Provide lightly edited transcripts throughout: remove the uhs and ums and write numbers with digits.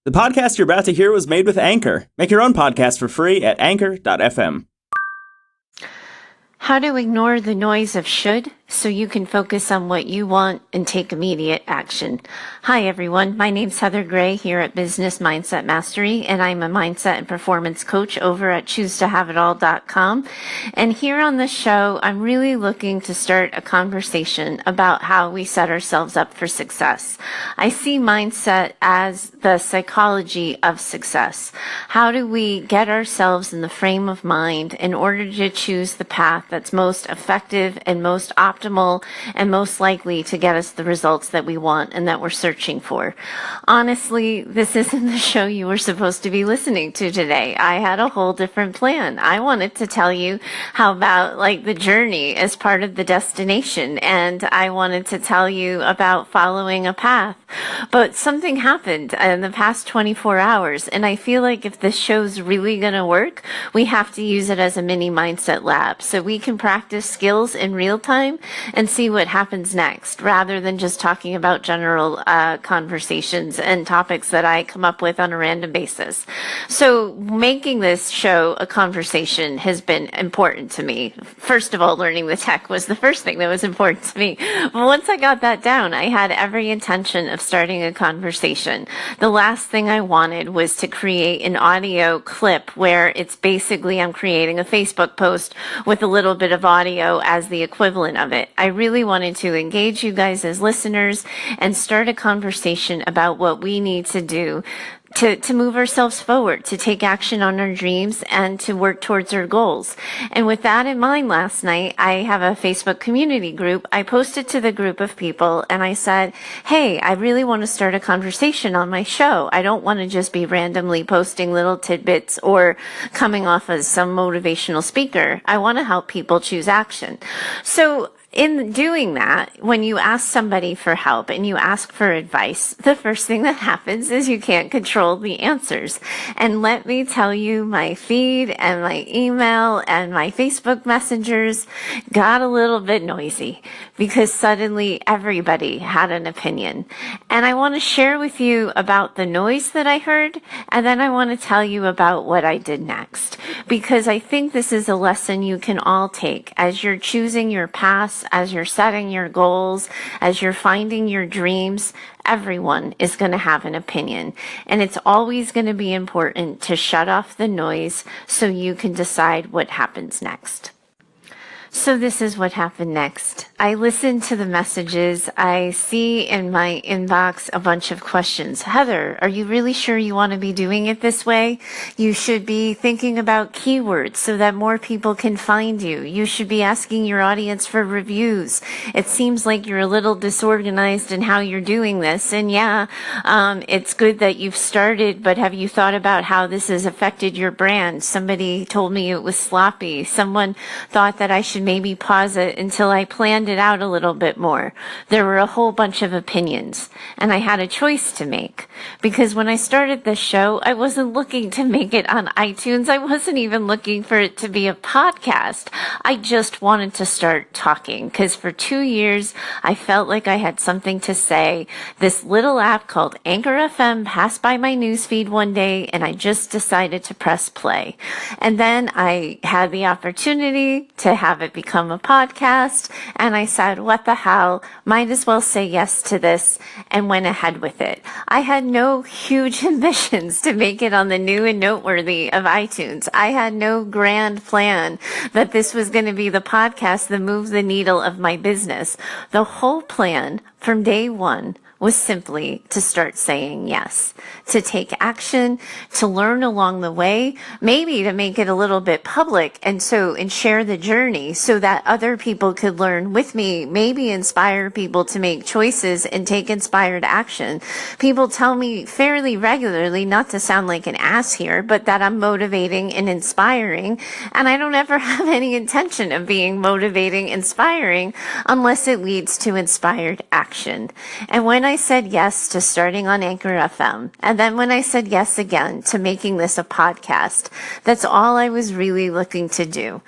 The podcast you're about to hear was made with Anchor. Make your own podcast for free at anchor.fm. How to ignore the noise of should so you can focus on what you want and take immediate action. Hi, everyone. My name's Heather Gray here at Business Mindset Mastery, and I'm a mindset and performance coach over at choosetohaveitall.com. And here on the show, I'm really looking to start a conversation about how we set ourselves up for success. I see mindset as the psychology of success. How do we get ourselves in the frame of mind in order to choose the path that's most effective and most optimal and most likely to get us the results that we want and that we're searching for? Honestly, this isn't the show you were supposed to be listening to today. I had a whole different plan. I wanted to tell you how about the journey as part of the destination, and I wanted to tell you about following a path. But something happened in the past 24 hours, and I feel like if this show's really going to work, we have to use it as a mini mindset lab so we can practice skills in real time and see what happens next, rather than just talking about general conversations and topics that I come up with on a random basis. So making this show a conversation has been important to me. First of all, learning the tech was the first thing that was important to me. But once I got that down, I had every intention of starting a conversation. The last thing I wanted was to create an audio clip where it's basically I'm creating a Facebook post with a little bit of audio as the equivalent of it. I really wanted to engage you guys as listeners and start a conversation about what we need to do to move ourselves forward, to take action on our dreams and to work towards our goals. And with that in mind, last night, I have a Facebook community group. I posted to the group of people and I said, hey, I really want to start a conversation on my show. I don't want to just be randomly posting little tidbits or coming off as some motivational speaker. I want to help people choose action. So in doing that, when you ask somebody for help and you ask for advice, the first thing that happens is you can't control the answers. And let me tell you, my feed and my email and my Facebook messengers got a little bit noisy because suddenly everybody had an opinion. And I want to share with you about the noise that I heard, and then I want to tell you about what I did next, because I think this is a lesson you can all take as you're choosing your path, as you're setting your goals, as you're finding your dreams. Everyone is going to have an opinion, and it's always going to be important to shut off the noise so you can decide what happens next. So this is what happened next. I listened to the messages. I see in my inbox a bunch of questions. Heather, are you really sure you want to be doing it this way? You should be thinking about keywords so that more people can find you. You should be asking your audience for reviews. It seems like you're a little disorganized in how you're doing this. And it's good that you've started, but have you thought about how this has affected your brand? Somebody told me it was sloppy. Someone thought that I should maybe pause it until I planned it out a little bit more. There were a whole bunch of opinions, and I had a choice to make, because when I started this show, I wasn't looking to make it on iTunes. I wasn't even looking for it to be a podcast. I just wanted to start talking, because for 2 years, I felt like I had something to say. This little app called Anchor FM passed by my newsfeed one day, and I just decided to press play. And then I had the opportunity to have it become a podcast, and I said, what the hell, might as well say yes to this, and went ahead with it. I had no huge ambitions to make it on the new and noteworthy of iTunes. I had no grand plan that this was going to be the podcast that moved the needle of my business. The whole plan from day one was simply to start saying yes, to take action, to learn along the way, maybe to make it a little bit public and share the journey so that other people could learn with me, maybe inspire people to make choices and take inspired action. People tell me fairly regularly, not to sound like an ass here, but that I'm motivating and inspiring, and I don't ever have any intention of being motivating, inspiring, unless it leads to inspired action. And when I I said yes to starting on Anchor FM, and then when I said yes again to making this a podcast, that's all I was really looking to do,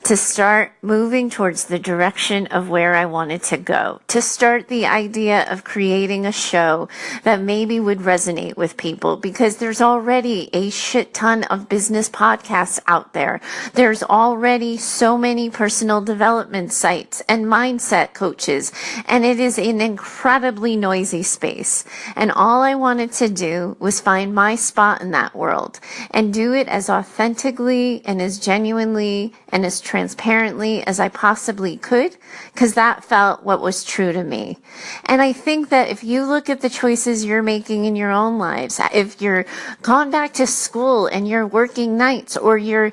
to start moving towards the direction of where I wanted to go, to start the idea of creating a show that maybe would resonate with people, because there's already a shit ton of business podcasts out there. There's already so many personal development sites and mindset coaches, and it is an incredibly noisy space. And all I wanted to do was find my spot in that world and do it as authentically and as genuinely and as transparently as I possibly could, because that felt what was true to me. And I think that if you look at the choices you're making in your own lives, if you're gone back to school and you're working nights, or you're,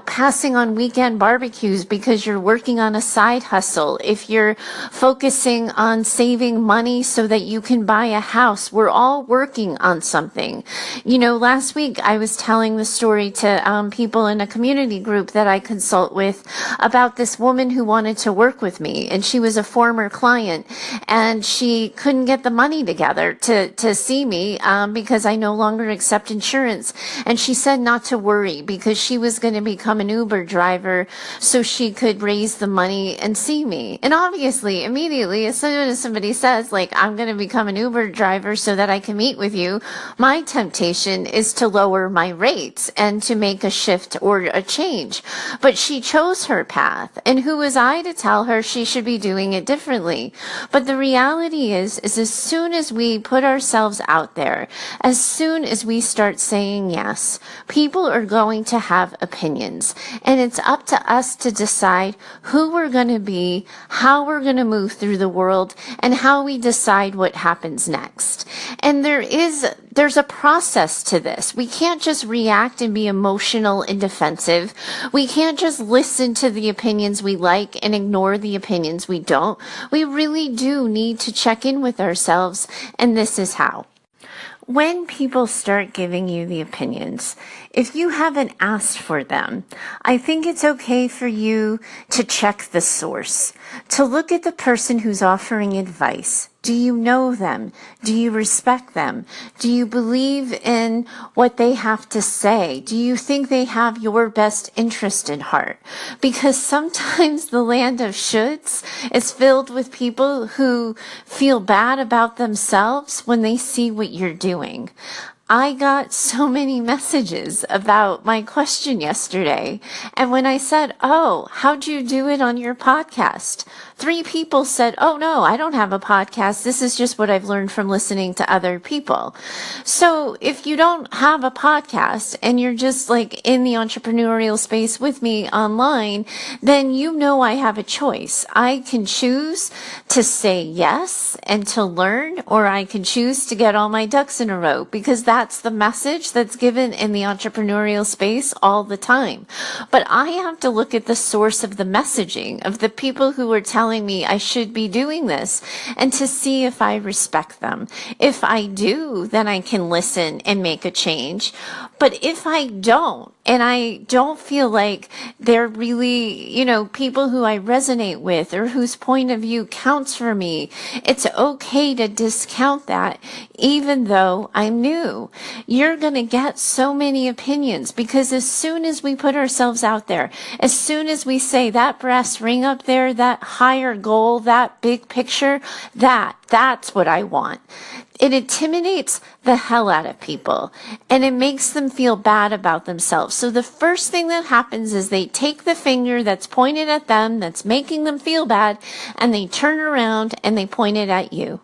passing on weekend barbecues because you're working on a side hustle, if you're focusing on saving money so that you can buy a house, we're all working on something. Last week I was telling the story to people in a community group that I consult with about this woman who wanted to work with me, and she was a former client, and she couldn't get the money together to see me because I no longer accept insurance. And she said not to worry because she was going to become an Uber driver so she could raise the money and see me. And obviously, immediately, as soon as somebody says, I'm going to become an Uber driver so that I can meet with you, my temptation is to lower my rates and to make a shift or a change. But she chose her path, and who was I to tell her she should be doing it differently? But the reality is as soon as we put ourselves out there, as soon as we start saying yes, people are going to have opinions, and it's up to us to decide who we're going to be, how we're going to move through the world, and how we decide what happens next. And there's a process to this. We can't just react and be emotional and defensive. We can't just listen to the opinions we like and ignore the opinions we don't. We really do need to check in with ourselves, and this is how. When people start giving you the opinions, if you haven't asked for them, I think it's okay for you to check the source, to look at the person who's offering advice. Do you know them? Do you respect them? Do you believe in what they have to say? Do you think they have your best interest in heart? Because sometimes the land of shoulds is filled with people who feel bad about themselves when they see what you're doing. I got so many messages about my question yesterday. And when I said, how'd you do it on your podcast? 3 people said, oh no, I don't have a podcast. This is just what I've learned from listening to other people. So if you don't have a podcast and you're just in the entrepreneurial space with me online, then I have a choice. I can choose to say yes and to learn, or I can choose to get all my ducks in a row, because that's the message that's given in the entrepreneurial space all the time. But I have to look at the source of the messaging of the people who are telling me I should be doing this, and to see if I respect them. If I do, then I can listen and make a change. But if I don't, and I don't feel like they're really, people who I resonate with or whose point of view counts for me, it's okay to discount that, even though I'm new. You're going to get so many opinions, because as soon as we put ourselves out there, as soon as we say that brass ring up there, that higher goal, that big picture, that's what I want. It intimidates the hell out of people, and it makes them feel bad about themselves. So the first thing that happens is they take the finger that's pointed at them, that's making them feel bad, and they turn around and they point it at you.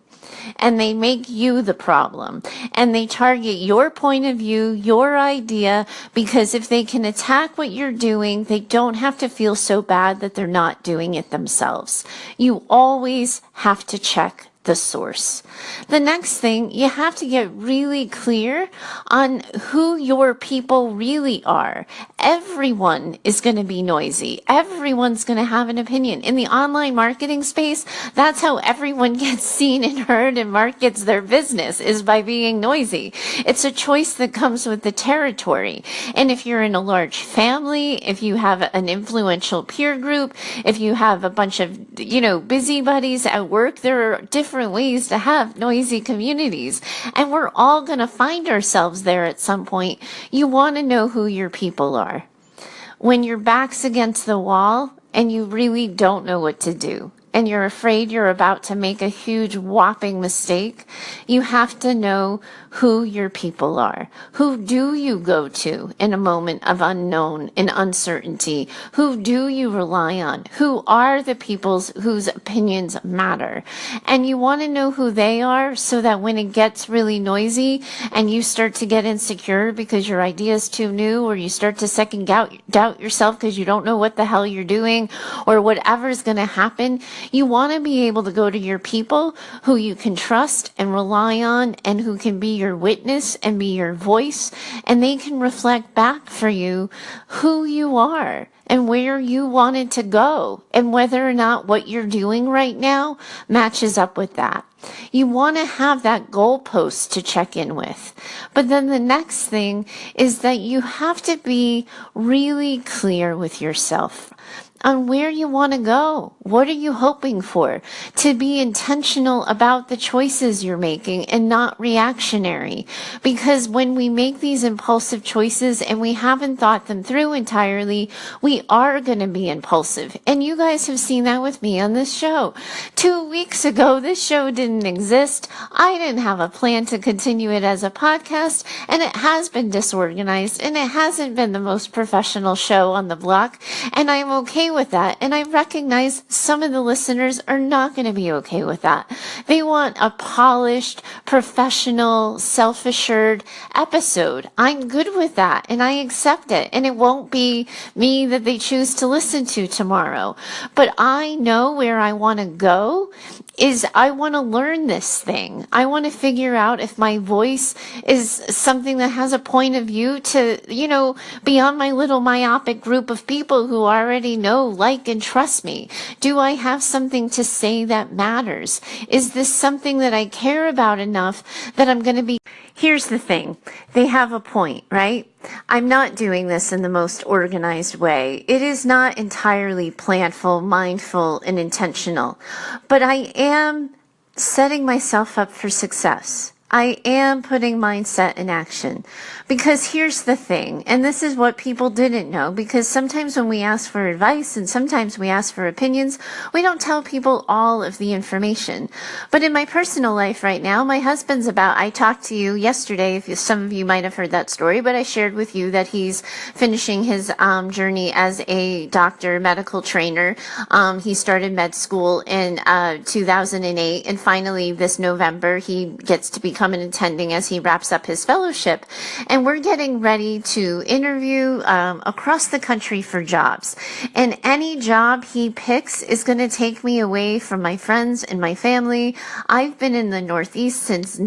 And they make you the problem, and they target your point of view, your idea, because if they can attack what you're doing, they don't have to feel so bad that they're not doing it themselves. You always have to check the source. The next thing, you have to get really clear on who your people really are everyone is going to be noisy. Everyone's going to have an opinion. In the online marketing space, that's how everyone gets seen and heard and markets their business, is by being noisy. It's a choice that comes with the territory. And if you're in a large family, if you have an influential peer group, if you have a bunch of, busybodies at work, there are different ways to have noisy communities. And we're all going to find ourselves there at some point. You want to know who your people are. When your back's against the wall and you really don't know what to do, and you're afraid you're about to make a huge whopping mistake, you have to know who your people are. Who do you go to in a moment of unknown and uncertainty? Who do you rely on? Who are the people whose opinions matter? And you want to know who they are so that when it gets really noisy and you start to get insecure because your idea is too new, or you start to second doubt yourself because you don't know what the hell you're doing, or whatever's going to happen, you want to be able to go to your people who you can trust and rely on, and who can be your witness and be your voice, and they can reflect back for you who you are and where you wanted to go, and whether or not what you're doing right now matches up with that. You want to have that goalpost to check in with. But then the next thing is that you have to be really clear with yourself on where you want to go. What are you hoping for? To be intentional about the choices you're making and not reactionary. Because when we make these impulsive choices and we haven't thought them through entirely, we are going to be impulsive. And you guys have seen that with me on this show. 2 weeks ago, this show didn't exist. I didn't have a plan to continue it as a podcast, and it has been disorganized, and it hasn't been the most professional show on the block. And I'm okay with that. And I recognize some of the listeners are not going to be okay with that. They want a polished, professional, self-assured episode. I'm good with that, and I accept it. And it won't be me that they choose to listen to tomorrow. But I know where I want to go is I want to learn this thing. I want to figure out if my voice is something that has a point of view to, beyond my little myopic group of people who already know, like, and trust me. Do I have something to say that matters? Is this something that I care about enough that I'm going to be... Here's the thing. They have a point, right? I'm not doing this in the most organized way. It is not entirely planful, mindful, and intentional. But I am setting myself up for success. I am putting mindset in action. Because here's the thing, and this is what people didn't know, because sometimes when we ask for advice and sometimes we ask for opinions, we don't tell people all of the information. But in my personal life right now, my husband's I talked to you yesterday, if some of you might have heard that story, but I shared with you that he's finishing his journey as a doctor, medical trainer. He started med school in 2008, and finally this November he gets to become an attending as he wraps up his fellowship. And we're getting ready to interview across the country for jobs. And any job he picks is going to take me away from my friends and my family. I've been in the Northeast since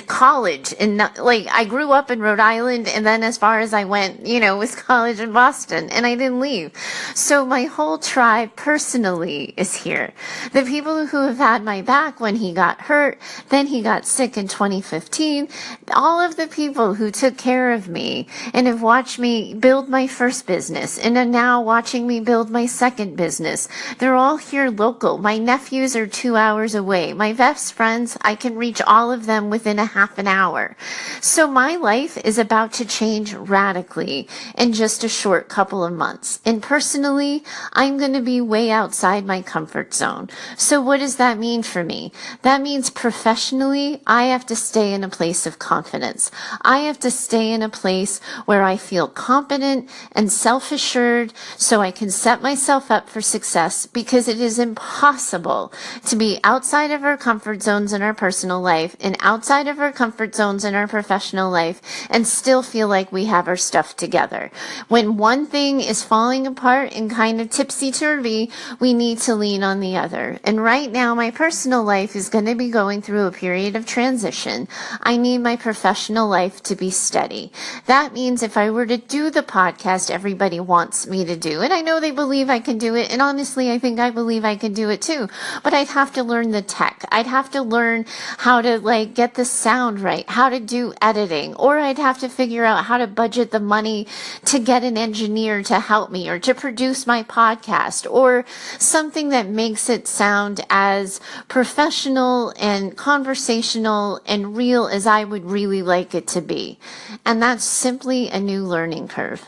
college. And I grew up in Rhode Island, and then as far as I went, was college in Boston, and I didn't leave. So my whole tribe personally is here. The people who have had my back when he got hurt, then he got sick in 2015, all of the people who took care of me and have watched me build my first business and are now watching me build my second business. They're all here local. My nephews are 2 hours away. My best friends, I can reach all of them within a half an hour. So my life is about to change radically in just a short couple of months. And personally, I'm going to be way outside my comfort zone. So what does that mean for me? That means professionally, I have to stay in a place of confidence. I have to stay in a place where I feel competent and self-assured so I can set myself up for success, because it is impossible to be outside of our comfort zones in our personal life and outside of our comfort zones in our professional life and still feel like we have our stuff together. When one thing is falling apart and kind of tipsy-turvy, we need to lean on the other. And right now, my personal life is going to be going through a period of transition. horizon. I need my professional life to be steady. That means if I were to do the podcast everybody wants me to do, and I know they believe I can do it, and honestly, I think I believe I can do it too, but I'd have to learn the tech. I'd have to learn how to get the sound right, how to do editing, or I'd have to figure out how to budget the money to get an engineer to help me or to produce my podcast, or something that makes it sound as professional and conversational and real as I would really like it to be. And that's simply a new learning curve.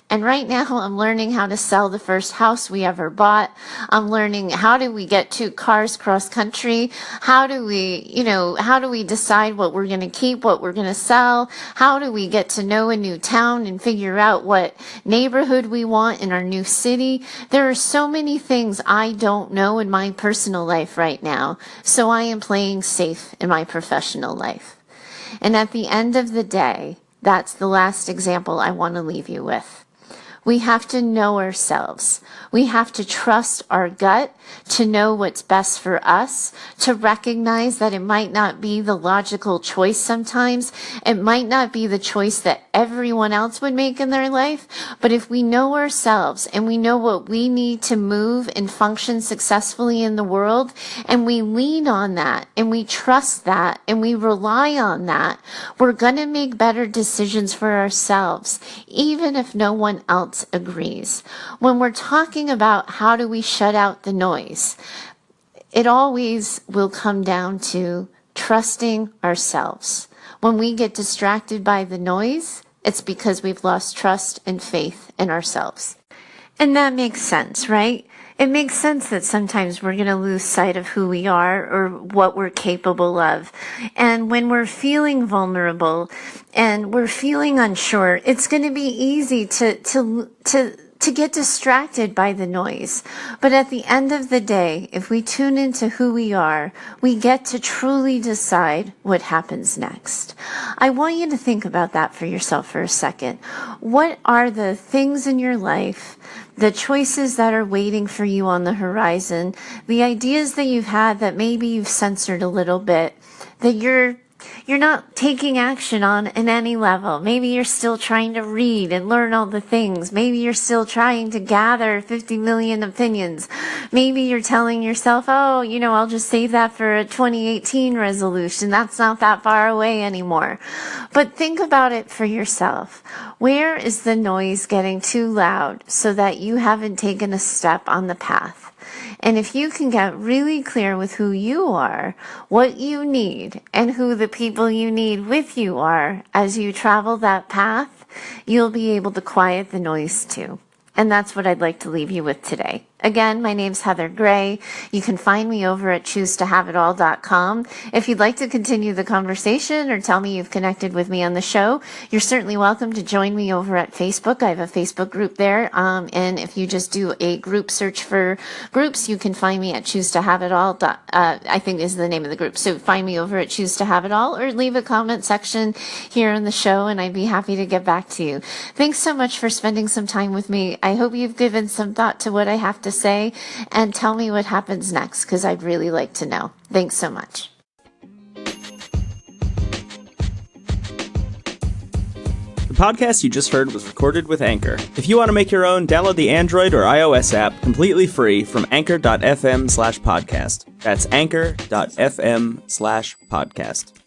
And right now I'm learning how to sell the first house we ever bought. I'm learning how do we get 2 cars cross country? How do we decide what we're going to keep, what we're going to sell? How do we get to know a new town and figure out what neighborhood we want in our new city? There are so many things I don't know in my personal life right now. So I am playing safe in my professional life. And at the end of the day, that's the last example I want to leave you with. We have to know ourselves. We have to trust our gut to know what's best for us, to recognize that it might not be the logical choice sometimes. It might not be the choice that everyone else would make in their life. But if we know ourselves and we know what we need to move and function successfully in the world, and we lean on that and we trust that and we rely on that, we're going to make better decisions for ourselves, even if no one else agrees. When we're talking about how do we shut out the noise, it always will come down to trusting ourselves. When we get distracted by the noise, it's because we've lost trust and faith in ourselves. And that makes sense, right? It makes sense that sometimes we're going to lose sight of who we are or what we're capable of. And when we're feeling vulnerable and we're feeling unsure, it's going to be easy to get distracted by the noise. But at the end of the day, if we tune into who we are, we get to truly decide what happens next. I want you to think about that for yourself for a second. What are the things in your life, the choices that are waiting for you on the horizon, the ideas that you've had that maybe you've censored a little bit, that you're not taking action on in any level? Maybe you're still trying to read and learn all the things. Maybe you're still trying to gather 50 million opinions. Maybe you're telling yourself, I'll just save that for a 2018 resolution. That's not that far away anymore. But think about it for yourself. Where is the noise getting too loud so that you haven't taken a step on the path? And if you can get really clear with who you are, what you need, and who the people you need with you are as you travel that path, you'll be able to quiet the noise too. And that's what I'd like to leave you with today. Again, my name's Heather Gray. You can find me over at choosetohaveitall.com. If you'd like to continue the conversation or tell me you've connected with me on the show, you're certainly welcome to join me over at Facebook. I have a Facebook group there. And if you just do a group search for groups, you can find me at choosetohaveitall. I think is the name of the group. So find me over at Choose to Have It All or leave a comment section here in the show and I'd be happy to get back to you. Thanks so much for spending some time with me. I hope you've given some thought to what I have to say and tell me what happens next because I'd really like to know. Thanks so much. The podcast you just heard was recorded with Anchor. If you want to make your own, download the Android or iOS app completely free from anchor.fm/podcast. That's anchor.fm/podcast.